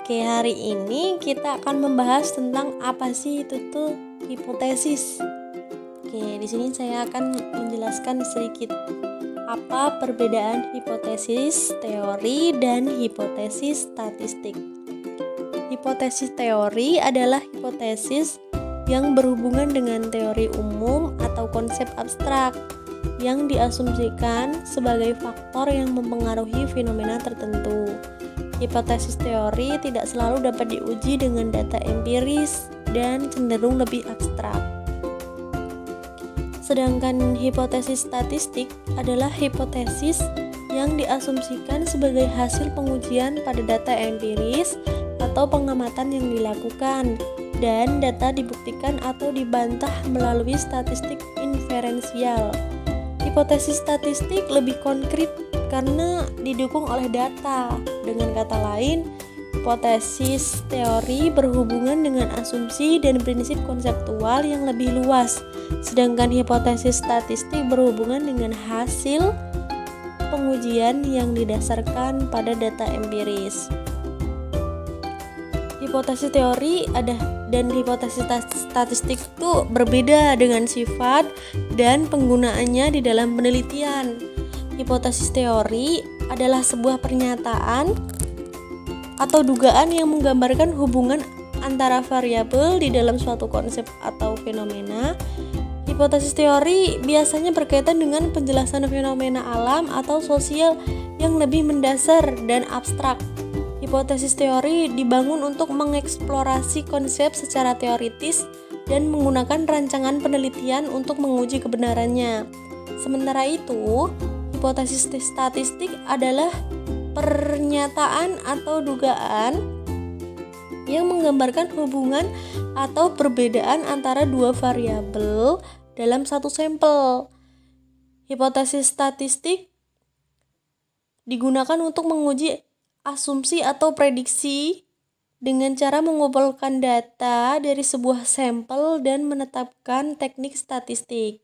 Oke, hari ini kita akan membahas tentang apa sih itu tuh hipotesis. Oke, di sini saya akan menjelaskan sedikit apa perbedaan hipotesis teori dan hipotesis statistik. Hipotesis teori adalah hipotesis yang berhubungan dengan teori umum atau konsep abstrak yang diasumsikan sebagai faktor yang mempengaruhi fenomena tertentu. Hipotesis teori tidak selalu dapat diuji dengan data empiris dan cenderung lebih abstrak. Sedangkan hipotesis statistik adalah hipotesis yang diasumsikan sebagai hasil pengujian pada data empiris atau pengamatan yang dilakukan, dan data dibuktikan atau dibantah melalui statistik inferensial. Hipotesis statistik lebih konkret karena didukung oleh data. Dengan kata lain, hipotesis teori berhubungan dengan asumsi dan prinsip konseptual yang lebih luas, sedangkan hipotesis statistik berhubungan dengan hasil pengujian yang didasarkan pada data empiris. Hipotesis teori dan hipotesis statistik itu berbeda dengan sifat dan penggunaannya di dalam penelitian. Hipotesis teori adalah sebuah pernyataan atau dugaan yang menggambarkan hubungan antara variabel di dalam suatu konsep atau fenomena. Hipotesis teori biasanya berkaitan dengan penjelasan fenomena alam atau sosial yang lebih mendasar dan abstrak. Hipotesis teori dibangun untuk mengeksplorasi konsep secara teoritis dan menggunakan rancangan penelitian untuk menguji kebenarannya. Sementara itu, hipotesis statistik adalah pernyataan atau dugaan yang menggambarkan hubungan atau perbedaan antara dua variabel dalam satu sampel. Hipotesis statistik digunakan untuk menguji asumsi atau prediksi dengan cara mengumpulkan data dari sebuah sampel dan menetapkan teknik statistik.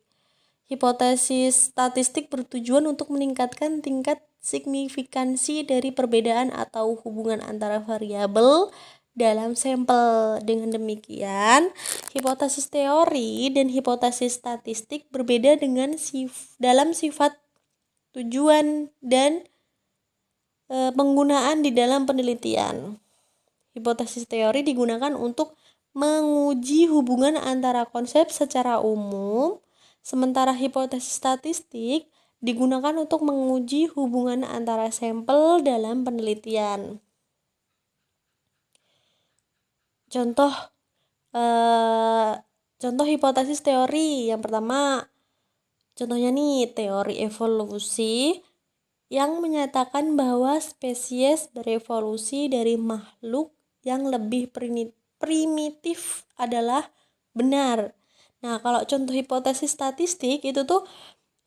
Hipotesis statistik bertujuan untuk meningkatkan tingkat signifikansi dari perbedaan atau hubungan antara variabel dalam sampel. Dengan demikian, hipotesis teori dan hipotesis statistik berbeda dengan dalam sifat, tujuan, dan penggunaan di dalam penelitian. Hipotesis teori digunakan untuk menguji hubungan antara konsep secara umum, sementara hipotesis statistik digunakan untuk menguji hubungan antara sampel dalam penelitian. Contoh hipotesis teori yang pertama, contohnya nih, teori evolusi yang menyatakan bahwa spesies berevolusi dari makhluk yang lebih primitif adalah benar. Nah, kalau contoh hipotesis statistik itu tuh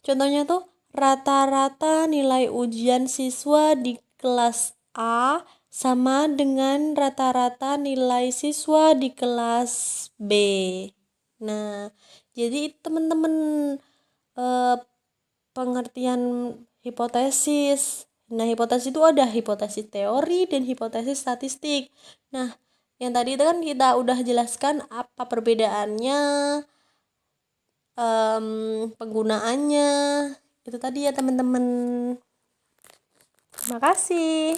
contohnya tuh rata-rata nilai ujian siswa di kelas A sama dengan rata-rata nilai siswa di kelas B. Nah, jadi teman-teman pengertian hipotesis. Nah, hipotesis itu ada hipotesis teori dan hipotesis statistik. Nah, yang tadi itu kan kita udah jelaskan apa perbedaannya, penggunaannya. Itu tadi ya teman-teman. Terima kasih.